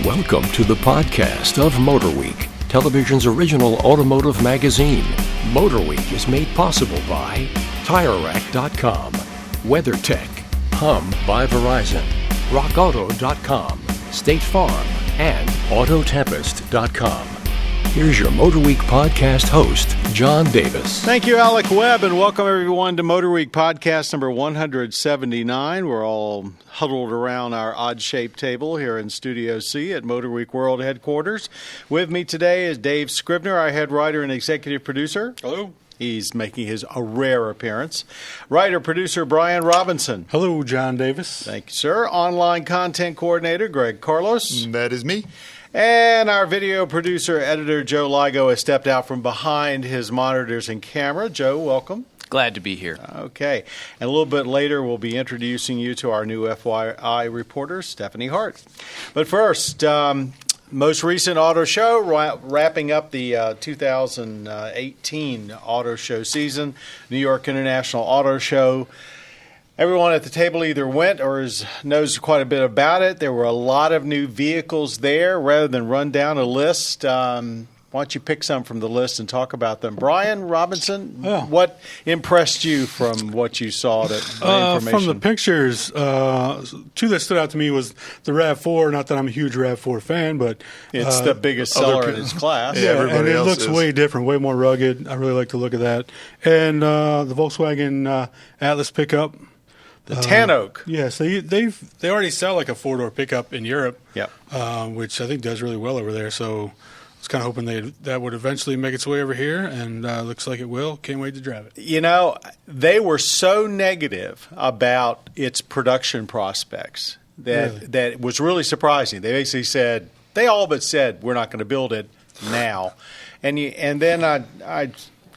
Welcome to the podcast of MotorWeek, television's original automotive magazine. MotorWeek is made possible by TireRack.com, WeatherTech, Hum by Verizon, RockAuto.com, State Farm, and Autotempest.com. Here's your MotorWeek podcast host, John Davis. Thank you, Alec Webb, and welcome everyone to MotorWeek podcast number 179. We're all huddled around our odd-shaped table here in Studio C at MotorWeek World Headquarters. With me today is Dave Scrivener, our head writer and executive producer. Hello. He's making a rare appearance. Writer-producer Brian Robinson. Hello, John Davis. Thank you, sir. Online content coordinator Greg Carlos. That is me. And our video producer, editor Joe Ligo has stepped out from behind his monitors and camera. Joe, welcome. Glad to be here. Okay. And a little bit later, we'll be introducing you to our new FYI reporter, Stephanie Hart. But first, most recent auto show, wrapping up the 2018 auto show season, New York International Auto Show. Everyone at the table either went or knows quite a bit about it. There were a lot of new vehicles there. Rather than run down a list, why don't you pick some from the list and talk about them? Brian Robinson, What impressed you from what you saw? Information? From the pictures, two that stood out to me was the RAV4. Not that I'm a huge RAV4 fan, but it's the biggest seller in its class. Yeah, and it looks way different, way more rugged. I really like the look of that. And the Volkswagen Atlas pickup. The Tan Oak. Yeah, so they already sell like a four-door pickup in Europe, which I think does really well over there. So I was kind of hoping that would eventually make its way over here, and looks like it will. Can't wait to drive it. You know, they were so negative about its production prospects that it was really surprising. They basically said, they all but said, we're not going to build it now. And then I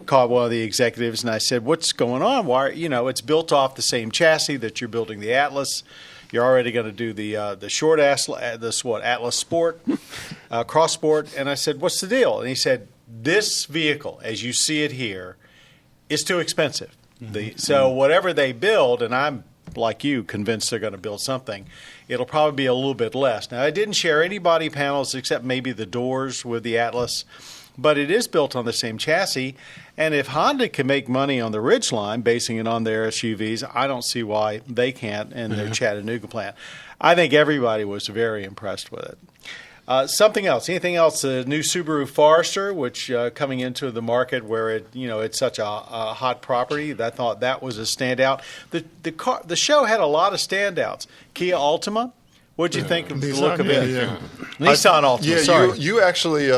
called one of the executives and I said, what's going on? Why, it's built off the same chassis that you're building the Atlas. You're already going to do the short Atlas Sport, Cross Sport. And I said, what's the deal? And he said, this vehicle, as you see it here, is too expensive. So whatever they build, and I'm like you, convinced they're going to build something, it'll probably be a little bit less. Now, I didn't share any body panels except maybe the doors with the Atlas, but it is built on the same chassis. And if Honda can make money on the Ridgeline, basing it on their SUVs, I don't see why they can't in their Chattanooga plant. I think everybody was very impressed with it. Something else? Anything else? The new Subaru Forester, which coming into the market where it's such a hot property. I thought that was a standout. The show had a lot of standouts. Kia Altima. What'd you think of the look of it? Yeah. Nissan Altima. Yeah, sorry. You actually.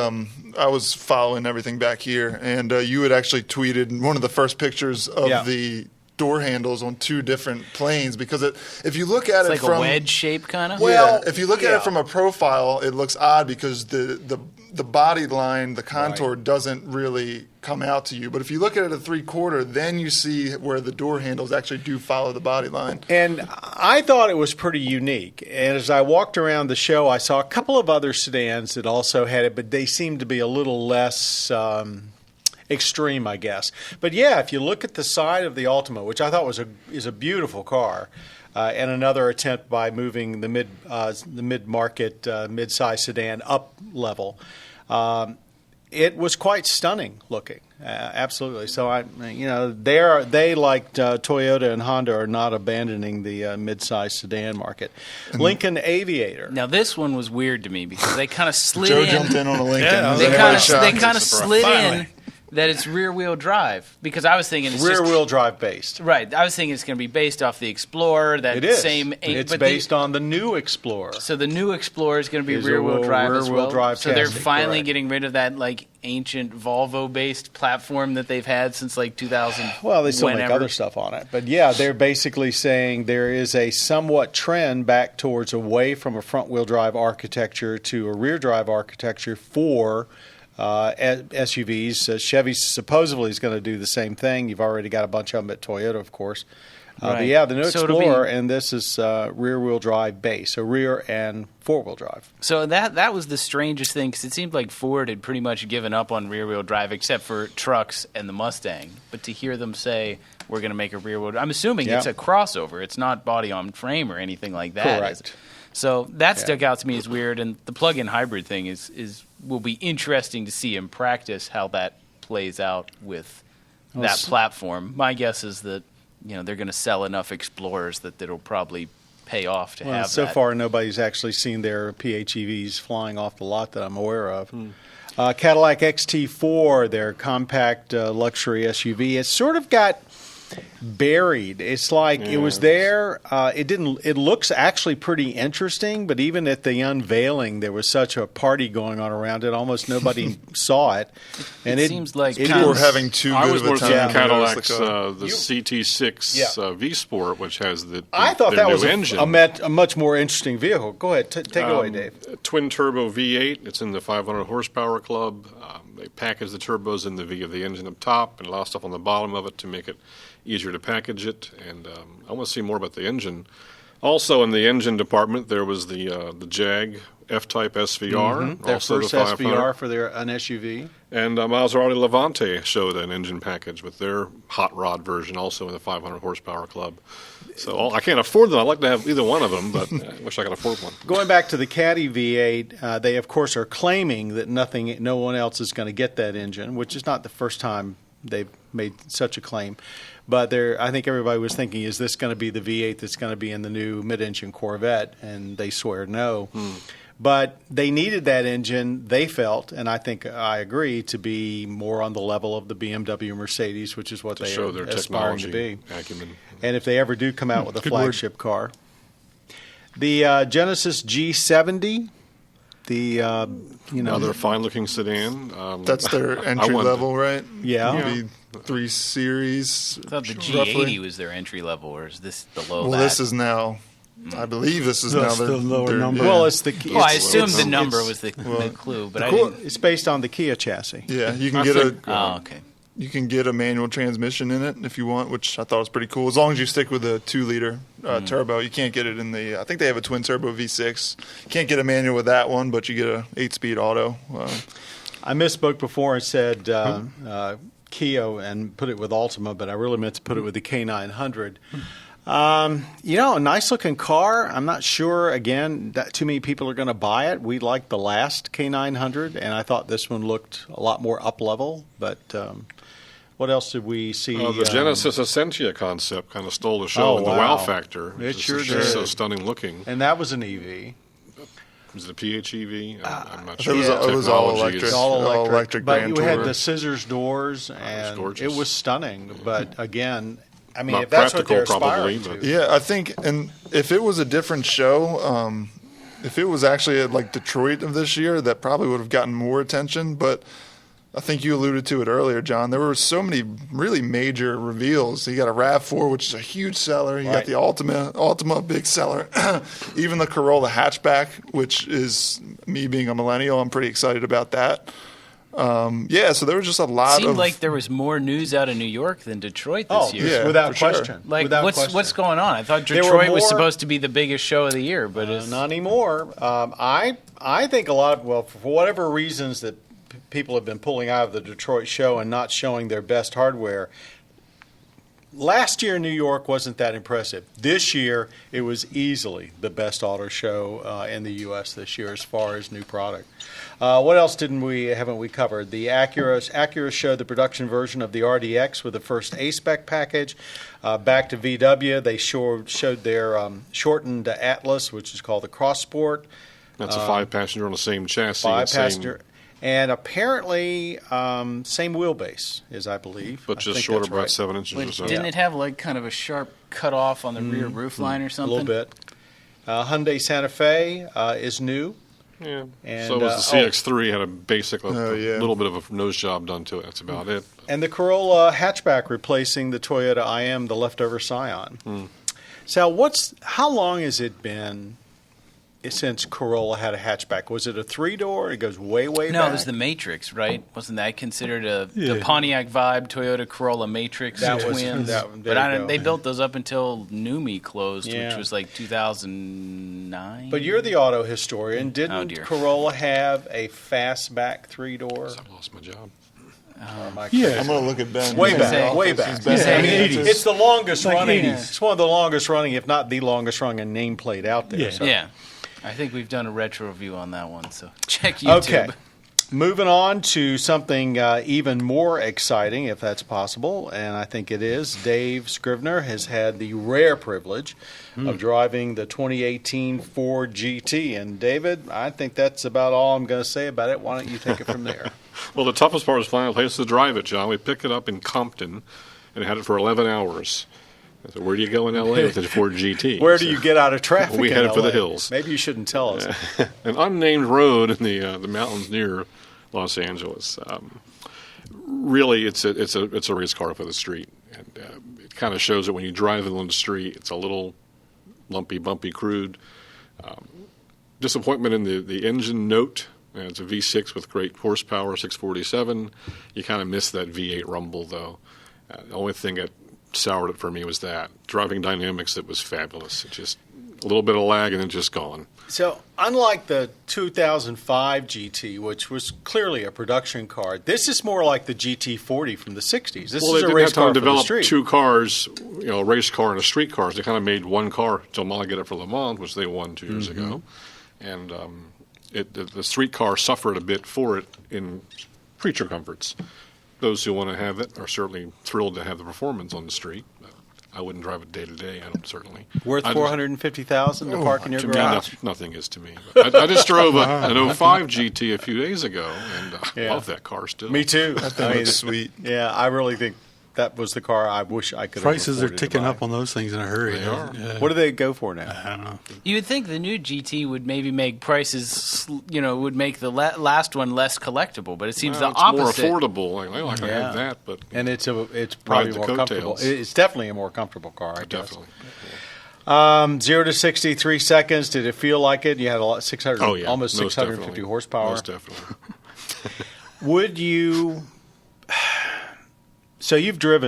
I was following everything back here, and you had actually tweeted one of the first pictures of the door handles on two different planes, because if you look at it's it like from a wedge shape kind of. Well, if you look at it from a profile, it looks odd because the body line, the contour doesn't really come out to you. But if you look at it at 3/4, then you see where the door handles actually do follow the body line. And I thought it was pretty unique. And as I walked around the show, I saw a couple of other sedans that also had it, but they seemed to be a little less extreme, I guess. But yeah, if you look at the side of the Altima, which I thought is a beautiful car, and another attempt by moving the mid-market mid-size sedan up level, it was quite stunning looking. Absolutely. So they like Toyota and Honda are not abandoning the mid-size sedan market. Lincoln Aviator. Now this one was weird to me because they kind of slid Joe in. jumped in on a Lincoln. They kind of slid in that it's rear-wheel drive, because I was thinking it's rear-wheel drive based. Right. I was thinking it's going to be based off the Explorer. That it is. It's based on the new Explorer. So the new Explorer is going to be rear-wheel drive as well. Drive so they're chassis, finally correct. getting rid of that ancient Volvo-based platform that they've had since 2000. Well, they still make other stuff on it. But yeah, they're basically saying there is a somewhat trend back towards away from a front-wheel drive architecture to a rear drive architecture for SUVs. Chevy supposedly is going to do the same thing. You've already got a bunch of them at Toyota, of course. But yeah, the new Explorer, and this is rear-wheel drive base, so rear and four-wheel drive. So that was the strangest thing, because it seemed like Ford had pretty much given up on rear-wheel drive except for trucks and the Mustang. But to hear them say, we're going to make a rear-wheel drive, I'm assuming it's a crossover. It's not body-on-frame or anything like that. Correct. So that stuck out to me as weird, and the plug-in hybrid thing will be interesting to see in practice how that plays out with that platform. My guess is that they're going to sell enough Explorers that it'll probably pay off to have so that. far, nobody's actually seen their PHEVs flying off the lot that I'm aware of. Cadillac XT4, their compact luxury SUV, it's sort of got buried. It's like it was there. It looks actually pretty interesting, but even at the unveiling, there was such a party going on around it. Almost nobody saw it. And it seems like people were having too good of a time. Cadillac's the CT6 V Sport, which has the I thought that was engine. a much more interesting vehicle. Go ahead, take it away, Dave. Twin turbo V8. It's in the 500 horsepower club. They packaged the turbos in the V of the engine up top and a lot of stuff on the bottom of it to make it easier to package it. And I want to see more about the engine. Also, in the engine department, there was the Jag F-Type SVR. Their also first the 500. SVR for an SUV. And Maserati Levante showed an engine package with their hot rod version, also in the 500 horsepower club. So I can't afford them. I'd like to have either one of them, but I wish I could afford one. Going back to the Caddy V8, they of course are claiming that no one else is going to get that engine, which is not the first time they've made such a claim. But I think everybody was thinking, is this going to be the V8 that's going to be in the new mid-engine Corvette? And they swear no. But they needed that engine, they felt, and I think I agree, to be more on the level of the BMW Mercedes, which is what they are aspiring to be. Acumen. And if they ever do come out with a flagship car. The Genesis G70, another fine-looking sedan. That's their entry level, right? Yeah. Maybe 3 Series. I thought the G80 roughly was their entry level, or is this the low? Well, this is now. I believe this is now the lower number. Well, it's the. Well, I assumed the number was the clue, but it's based on the Kia chassis. Yeah, you can okay. You can get a manual transmission in it if you want, which I thought was pretty cool. As long as you stick with a 2-liter turbo, you can't get it in the. I think they have a twin turbo V6. You can't get a manual with that one, but you get a 8-speed auto. I misspoke before and said Kia and put it with Altima, but I really meant to put it with the K900. A nice looking car. I'm not sure, again, that too many people are going to buy it. We liked the last K900, and I thought this one looked a lot more up level. But what else did we see? The Genesis Essentia concept kind of stole the show in the wow factor. It sure did. Just so stunning looking. And that was an EV. Was it a PHEV? I'm not It sure. was all electric. All electric. But Grand you had Tourer. the scissors doors, and it was stunning. But again, I mean, Not if that's what they're practical, aspiring probably, to. Yeah, I think, and if it was a different show, if it was actually at like Detroit of this year, that probably would have gotten more attention. But I think you alluded to it earlier, John. There were so many really major reveals. You got a RAV4, which is a huge seller. You got the Altima, big seller. Even the Corolla hatchback, which is me being a millennial, I'm pretty excited about that. So there was just a lot. Seemed like there was more news out of New York than Detroit this year. Yeah, without for question. sure. Like, Without what's question. going on? I thought Detroit was supposed to be the biggest show of the year, but it's not anymore. I think a lot of, for whatever reasons that people have been pulling out of the Detroit show and not showing their best hardware. Last year, New York wasn't that impressive. This year, it was easily the best auto show in the U.S. this year as far as new product. What else haven't we covered? The Acura showed the production version of the RDX with the first A-Spec package. Back to VW, they showed their shortened Atlas, which is called the Cross Sport. That's a 5-passenger on the same chassis. 5-passenger. And apparently, same wheelbase, I believe. But just shorter by 7 inches or so. Didn't it have like kind of a sharp cutoff on the rear roof line or something? A little bit. Hyundai Santa Fe is new. Yeah. And, so was the CX-3, had a little bit of a nose job done to it. That's about it. And the Corolla hatchback replacing the Toyota IM, the leftover Scion. Sal, how long has it been since Corolla had a hatchback? Was it a 3-door? It goes way back? No, it was the Matrix, right? Wasn't that considered the Pontiac Vibe Toyota Corolla Matrix twins? They built those up until Numi closed, which was like 2009. But you're the auto historian. Didn't Corolla have a fastback 3-door? I lost my job. I'm going to look at Ben. Way back. It's the longest running. '80s. It's one of the longest running, if not the longest running nameplate out there. Yeah. So. Yeah. I think we've done a retro review on that one, so check YouTube. Okay. Moving on to something even more exciting, if that's possible, and I think it is. Dave Scrivener has had the rare privilege of driving the 2018 Ford GT. And, David, I think that's about all I'm going to say about it. Why don't you take it from there? Well, the toughest part was finding a place to drive it, John. We picked it up in Compton and had it for 11 hours. I said, where do you go in L.A. with the Ford GT? Where do you get out of traffic? We in headed for LA? the hills. Maybe you shouldn't tell us. An unnamed road in the mountains near Los Angeles. Really, it's a race car for the street, and it kind of shows it when you drive it on the street. It's a little lumpy, bumpy, crude. Disappointment in the engine note. It's a V6 with great horsepower, 647. You kind of miss that V8 rumble, though. The only thing that soured it for me was that. Driving dynamics, it was fabulous. It just a little bit of lag and then just gone. So, unlike the 2005 GT, which was clearly a production car, this is more like the GT40 from the 60s. This is a race car for the street. Two cars, a race car and a street car. They kind of made one car to homologate it for Le Mans, which they won 2 years ago. And the street car suffered a bit for it in creature comforts. Those who want to have it are certainly thrilled to have the performance on the street. I wouldn't drive it day to day. I don't certainly. Worth $450,000 to park in your garage? Nothing is to me. I just drove an 05 GT a few days ago, and I love that car still. Me too. That thing looks sweet. Yeah, I really think that was the car I wish I could have Prices are afforded ticking to buy. up on those things in a hurry. They are. Yeah. What do they go for now? I don't know. You would think the new GT would maybe make prices, would make the last one less collectible, but it seems the it's opposite. more affordable. I like to have that, but And it's probably the more comfortable. coattails. It's definitely a more comfortable car, I guess. definitely. 0 to 60, 3 seconds. Did it feel like it? You had almost Most 650 definitely. horsepower. Most definitely. Would you? So you drove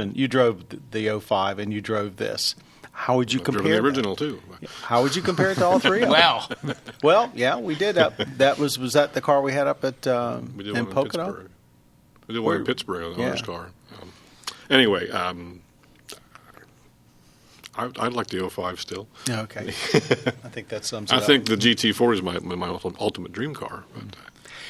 the 05 and you drove this. How would you I've driven compare the original too. How would you compare it to all three of them? Wow. Well, yeah, we did. Was that the car we had up at We did in one in Pocono? Pittsburgh. We did one in Pittsburgh on the Yeah. owner's car. Anyway, I like the 05 still. Okay. I think that sums it up. I think the GT4 is my ultimate dream car. But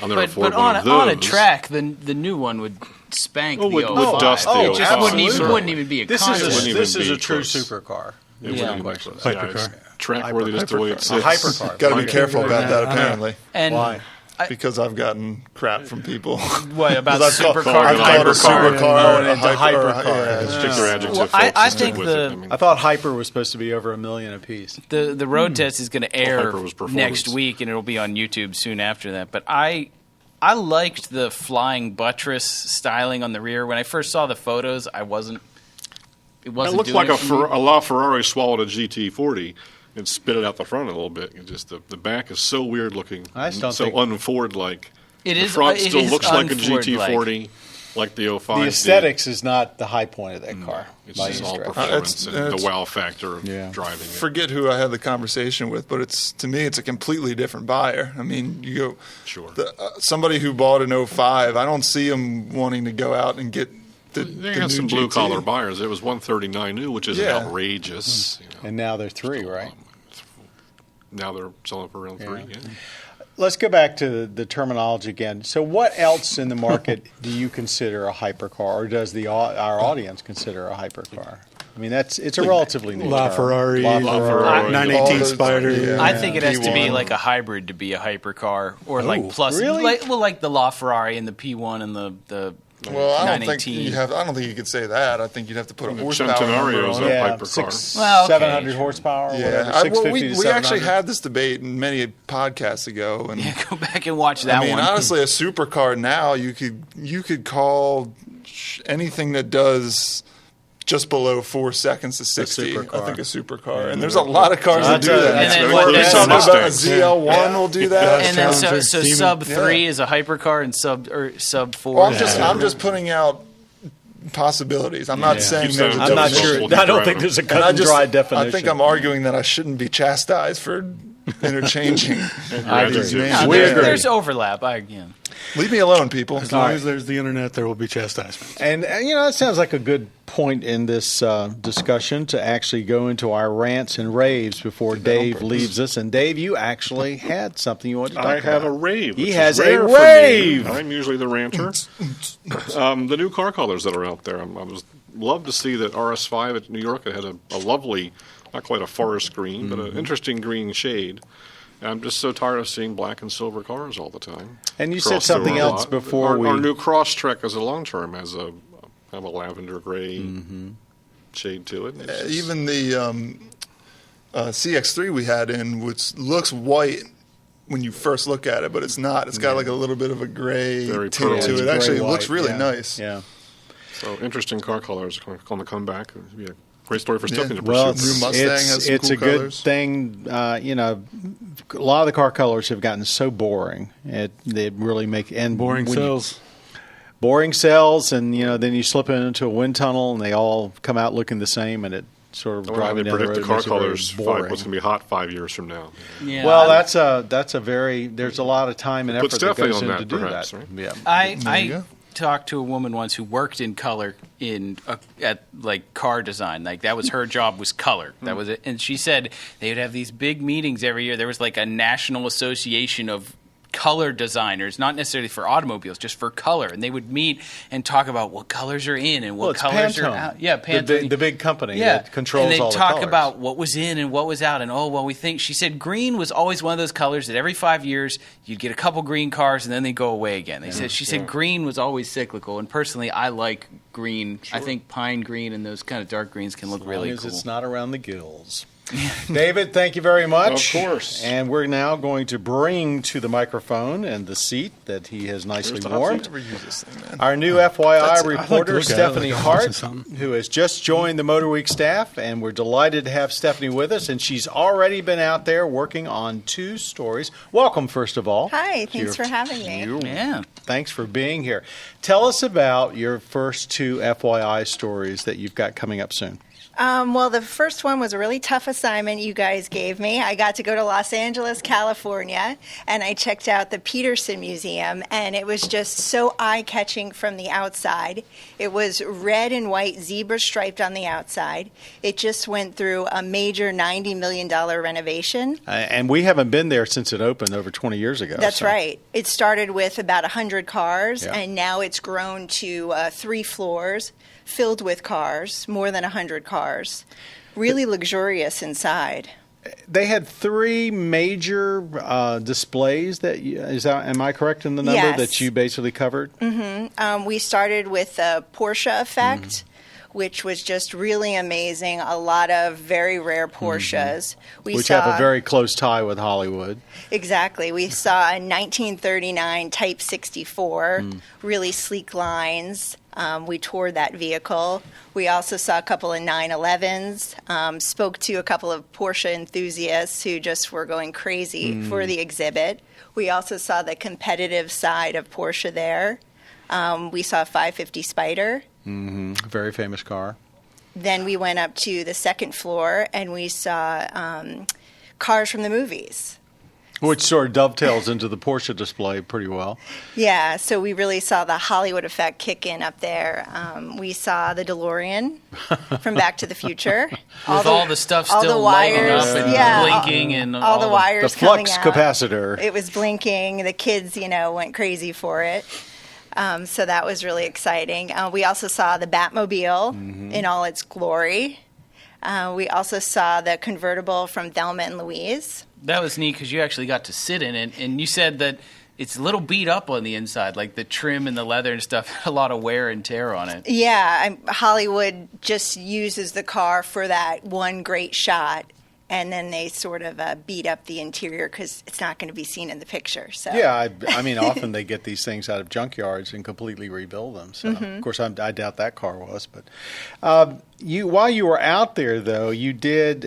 I'll never afford But one of those. on a track, the new one would spank the would 05. dust the It just 05. wouldn't even be a This contest. is a true supercar. It Yeah. wouldn't be question. close. Yeah, it's track-worthy just the way it A sits. hypercar. Got to be careful about that, apparently, And Why? because I've gotten crap from people. what about I've called supercar? it a supercar, and it's a hypercar. Stick their adjective, Well, folks, I and stick think with the- it. I mean, I thought Hyper was supposed to be over $1 million a piece. The road test is going to air Hyper was performance. next week, and it'll be on YouTube soon after that. But I liked the flying buttress styling on the rear. When I first saw the photos, it wasn't it looked doing like it for me. a LaFerrari swallowed a GT40 and spit it out the front a little bit. It just the back is so weird looking, I just don't so think- un-Ford-like. It The is. front It still is looks like a un-Ford-like. GT40, like the 05 The did. aesthetics is not the high point of that car. It's by just any all stretch. performance and it's- the wow factor of Yeah. driving it. Forget who I had the conversation with, but to me, it's a completely different buyer. I mean, you go, Sure. somebody who bought an 05, I don't see them wanting to go out and get the They the had new some GT. blue-collar buyers. It was 139 new, which is Yeah. outrageous. And now they're 3, right? Now they're selling for around 3. Yeah. Let's go back to the terminology again. So what else in the market do you consider a hypercar, or does our audience consider a hypercar? I mean, it's a relatively new term. LaFerrari, LaFerrari. 918 All Spider. those- yeah. I think it has to be P1. like a hybrid to be a hypercar, or like plus, really? like the LaFerrari and the P1 and the Well, I don't 918. think you could say that. I think you'd have to put a horsepower number Centenario's on a it. Yeah, hypercar. Well, okay, 700 sure. horsepower, whatever, Yeah, 650 we to actually 700. had this debate many podcasts ago, and Yeah, go back and watch that I mean, one. honestly, a supercar now you could call anything that does just below 4 seconds to 60. I supercar. think a supercar, and there's a lot of cars that do That's a- that. And then very what- close. You're and talking then- about a Mustangs. ZL1 will do that. and then so Demon. sub Yeah. 3 is a hypercar and sub 4. Well, I'm just putting out possibilities. I'm not saying Keep there's a saying I'm not definition. sure. I don't think there's a And I cut and dry definition. I think I'm arguing that I shouldn't be chastised for interchanging I agree. these names. We agree. There's overlap. Leave me alone, people. As long as there's the internet, there will be chastisement. And that sounds like a good point in this discussion to actually go into our rants and raves before Dave leaves us. And Dave, you actually had something you wanted to talk about. I have a rave. He which has is a rare rave. for me. I'm usually the ranter. The new car colors that are out there. I was love to see that RS5 at New York. It had a lovely, not quite a forest green, but an interesting green shade. I'm just so tired of seeing black and silver cars all the time. And you said something else before our new Crosstrek as a long term has a lavender gray shade to it. Even the CX-3 we had in, which looks white when you first look at it, but it's not. It's got like a little bit of a gray tint to it. Actually, it looks really nice. Yeah. So interesting car colors are going to come back. It'll be a great story for Stephanie to Well, pursue. New Mustang has some it's cool a good colors. thing. A lot of the car colors have gotten so boring. They really make Boring cells. Boring cells, and then you slip into a wind tunnel, and they all come out looking the same, and it sort of driving they down the predict road the car makes it very colors boring. what's going to be hot 5 years from now. Yeah, Well, that's a very there's a lot of time and Put effort that Stephanie goes on into that, do perhaps, that. right? Yeah. I talked to a woman once who worked in color at like car design. Like that was her job, was color. That was it. And she said they would have these big meetings every year. There was like a national association of color designers, not necessarily for automobiles, just for color. And they would meet and talk about what colors are in and what it's colors Pantone. are out. Yeah, Pantone. The big company that controls and they'd all the talk colors. about what was in and what was out. And we think, she said green was always one of those colors that every 5 years you'd get a couple green cars and then they go away again. She said green was always cyclical. And personally, I like green. I think pine green and those kind of dark greens can look really as cool. it's not around the gills. David, thank you very much. Of course. And we're now going to bring to the microphone and the seat that he has nicely Where's the hot warmed seat? Never use this thing, man. our new FYI look reporter, at it Stephanie like I'm watching Hart, something. who has just joined the MotorWeek staff, and we're delighted to have Stephanie with us, and she's already been out there working on 2 stories. Welcome, first of all. Hi, thanks for having me. Yeah. Thanks for being here. Tell us about your first 2 FYI stories that you've got coming up soon. Well, the first one was a really tough assignment you guys gave me. I got to go to Los Angeles, California, and I checked out the Peterson Museum, and it was just so eye-catching from the outside. It was red and white zebra striped on the outside. It just went through a major $90 million renovation. And we haven't been there since it opened over 20 years ago. That's so. right. It started with about 100 cars, Yeah. and now it's grown to 3 floors filled with cars, more than 100 cars. Really luxurious inside. They had 3 major displays. Am I correct in the number Yes. that you basically covered? We started with the Porsche effect, which was just really amazing. A lot of very rare Porsches. Which have a very close tie with Hollywood. Exactly. We saw a 1939 Type 64, really sleek lines. We toured that vehicle. We also saw a couple of 911s, spoke to a couple of Porsche enthusiasts who just were going crazy for the exhibit. We also saw the competitive side of Porsche there. We saw a 550 Spider. Very famous car. Then we went up to the second floor and we saw cars from the movies. Which sort of dovetails into the Porsche display pretty well. Yeah, so we really saw the Hollywood effect kick in up there. We saw the DeLorean from Back to the Future. With all the stuff all still the lighting wires, up and yeah, blinking and all the The wires flux coming out. capacitor. It was blinking. The kids, went crazy for it. So that was really exciting. We also saw the Batmobile in all its glory. We also saw the convertible from Thelma and Louise. That was neat because you actually got to sit in it, and you said that it's a little beat up on the inside, like the trim and the leather and stuff, had a lot of wear and tear on it. Yeah, Hollywood just uses the car for that one great shot, and then they sort of beat up the interior because it's not going to be seen in the picture. So Yeah, I mean, often they get these things out of junkyards and completely rebuild them. So, of course, I doubt that car was. But while you were out there, though, you did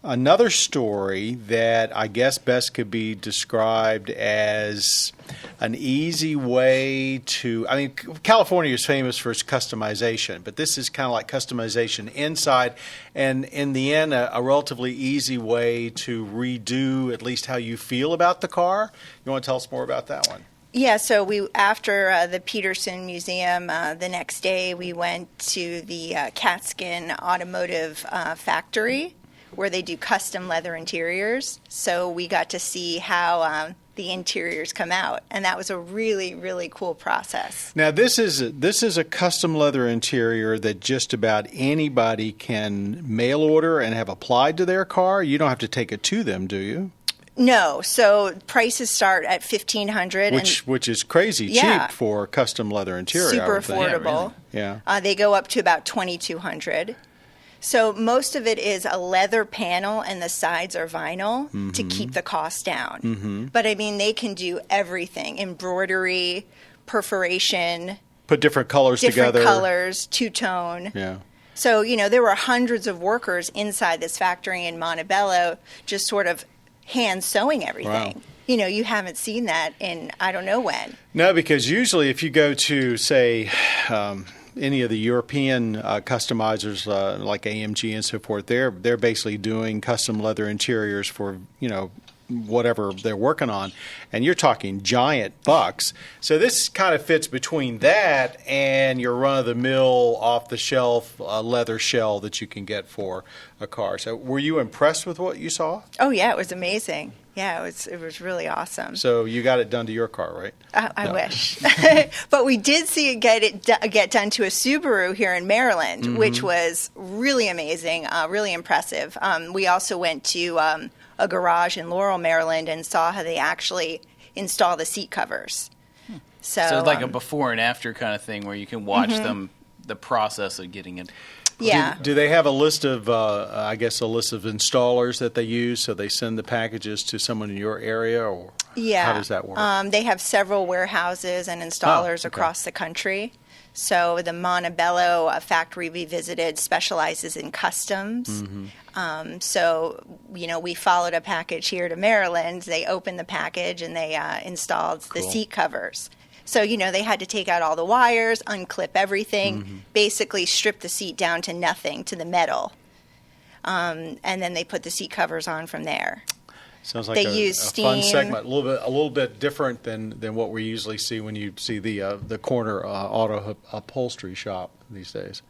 another story that I guess best could be described as an easy way to. I mean, California is famous for its customization, but this is kind of like customization inside, and in the end, a relatively easy way to redo at least how you feel about the car. You want to tell us more about that one? Yeah, so after the Peterson Museum, the next day we went to the Catskin Automotive Factory, where they do custom leather interiors. So we got to see how the interiors come out, and that was a really, really cool process. Now, this is a custom leather interior that just about anybody can mail order and have applied to their car. You don't have to take it to them, do you? No, so prices start at $1,500, which is crazy cheap for a custom leather interior. Super affordable. Yeah. They go up to about $2,200. So most of it is a leather panel, and the sides are vinyl to keep the cost down. Mm-hmm. But I mean, they can do everything: embroidery, perforation, put different colors together, colors, two-tone. Yeah. So there were hundreds of workers inside this factory in Montebello, just sort of hand sewing everything. Wow. You haven't seen that in I don't know when. No, because usually if you go to, say, any of the European customizers like AMG and so forth, they're basically doing custom leather interiors for, whatever they're working on. And you're talking giant bucks. So this kind of fits between that and your run-of-the-mill, off-the-shelf leather shell that you can get for a car. So were you impressed with what you saw? Oh, yeah, it was amazing. Yeah, it was really awesome. So you got it done to your car, right? I wish. But we did see it get done to a Subaru here in Maryland, which was really amazing, really impressive. We also went to a garage in Laurel, Maryland, and saw how they actually install the seat covers. So it's like a before and after kind of thing where you can watch the process of getting it. Yeah. Do they have a list of, a list of installers that they use, so they send the packages to someone in your area, or how does that work? They have several warehouses and installers across the country. So the Montebello factory we visited specializes in customs. So, we followed a package here to Maryland. They opened the package and they installed the seat covers. So, they had to take out all the wires, unclip everything, basically strip the seat down to nothing, to the metal. And then they put the seat covers on from there. Sounds like a fun segment, a little bit different than what we usually see when you see the corner auto upholstery shop these days.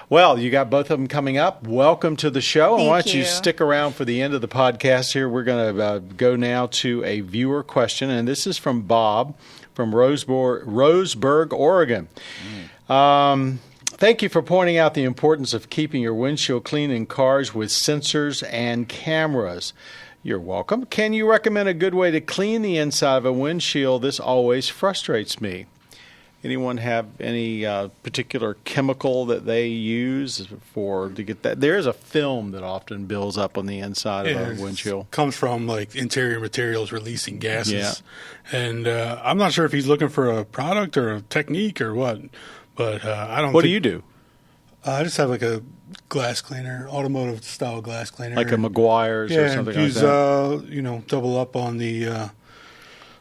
Well, you got both of them coming up. Welcome to the show. Thank Why don't you stick around for the end of the podcast here. We're going to go now to a viewer question, and this is from Bob from Roseburg, Oregon. Thank you for pointing out the importance of keeping your windshield clean in cars with sensors and cameras. You're welcome. Can you recommend a good way to clean the inside of a windshield? This always frustrates me. Anyone have any particular chemical that they use to get that? There is a film that often builds up on the inside of a windshield. It comes from like interior materials releasing gases. Yeah. And I'm not sure if he's looking for a product or a technique or what, but I don't. What do you do? I just have like a glass cleaner, automotive style glass cleaner, like a Meguiar's or something like that. Double up on the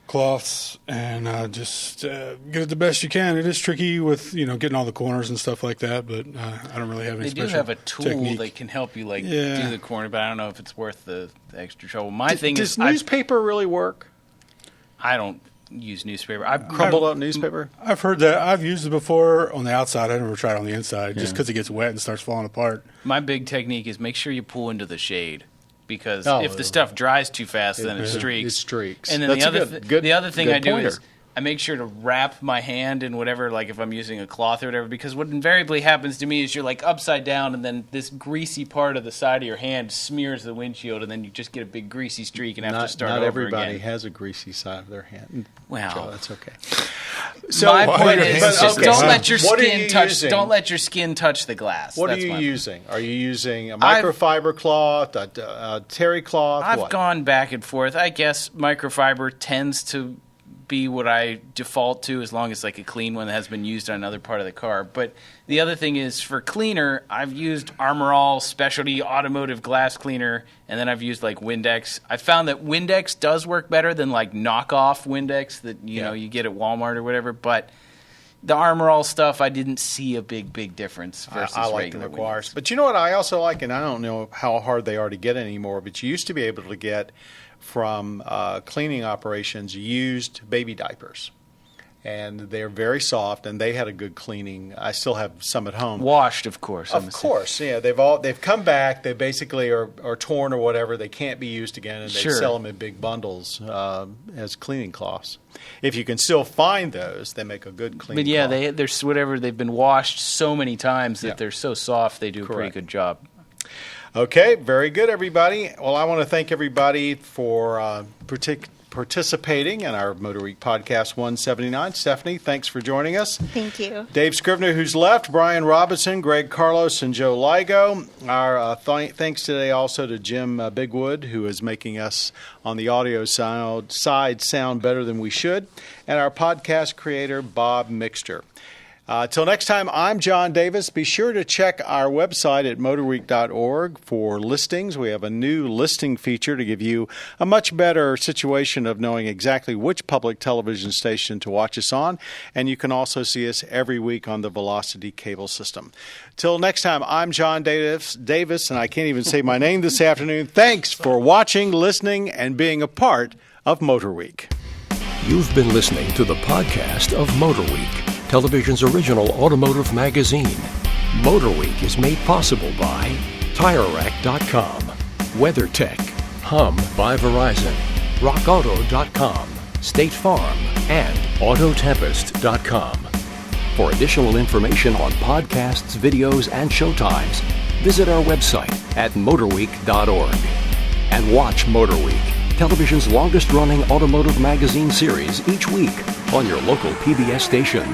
cloths and just get it the best you can. It is tricky with getting all the corners and stuff like that, but I don't really have any. They do have a tool that can help you do the corner, but I don't know if it's worth the extra trouble. Does newspaper really work? I don't use newspaper. Crumpled up newspaper? I've heard that. I've used it before on the outside. I never tried it on the inside just because it gets wet and starts falling apart. My big technique is make sure you pull into the shade. Because if the stuff dries too fast, then it streaks. It streaks. And then the other thing I do is I make sure to wrap my hand in whatever, like if I'm using a cloth or whatever, because what invariably happens to me is you're like upside down and then this greasy part of the side of your hand smears the windshield and then you just get a big greasy streak and have to start over again. Not everybody has a greasy side of their hand. Well, Joe, that's okay. So my point is just don't let your skin touch. Don't let your skin touch the glass. What are you using? Are you using a microfiber cloth, a terry cloth? I've gone back and forth. I guess microfiber tends to be what I default to as long as like a clean one that has been used on another part of the car. But the other thing is for cleaner, I've used Armor All specialty automotive glass cleaner, and then I've used like Windex. I found that Windex does work better than like knockoff Windex that you get at Walmart or whatever. But the Armor All stuff, I didn't see a big difference versus I like regular the Meguiar's. Windex. But you know what I also like, and I don't know how hard they are to get anymore, but you used to be able to get from cleaning operations used baby diapers. And they're very soft, and they had a good cleaning. I still have some at home. Washed, of course. Of course, yeah. They've come back. They basically are torn or whatever. They can't be used again, and they sell them in big bundles as cleaning cloths. If you can still find those, they make a good cleaning cloth. But yeah, they've been washed so many times that they're so soft. They do a pretty good job. Okay, very good, everybody. Well, I want to thank everybody for participating in our MotorWeek podcast 179. Stephanie, thanks for joining us. Thank you. Dave Scrivener, who's left, Brian Robinson, Greg Carlos, and Joe Ligo. Our thanks today also to Jim Bigwood, who is making us on the audio side sound better than we should, and our podcast creator, Bob Mixter. Till next time, I'm John Davis. Be sure to check our website at MotorWeek.org for listings. We have a new listing feature to give you a much better situation of knowing exactly which public television station to watch us on. And you can also see us every week on the Velocity cable system. Till next time, I'm John Davis, and I can't even say my name this afternoon. Thanks for watching, listening, and being a part of MotorWeek. You've been listening to the podcast of MotorWeek, television's original automotive magazine. MotorWeek is made possible by TireRack.com, WeatherTech, Hum by Verizon, RockAuto.com, State Farm, and Autotempest.com. For additional information on podcasts, videos, and showtimes, visit our website at MotorWeek.org. And watch MotorWeek, television's longest-running automotive magazine series each week on your local PBS station.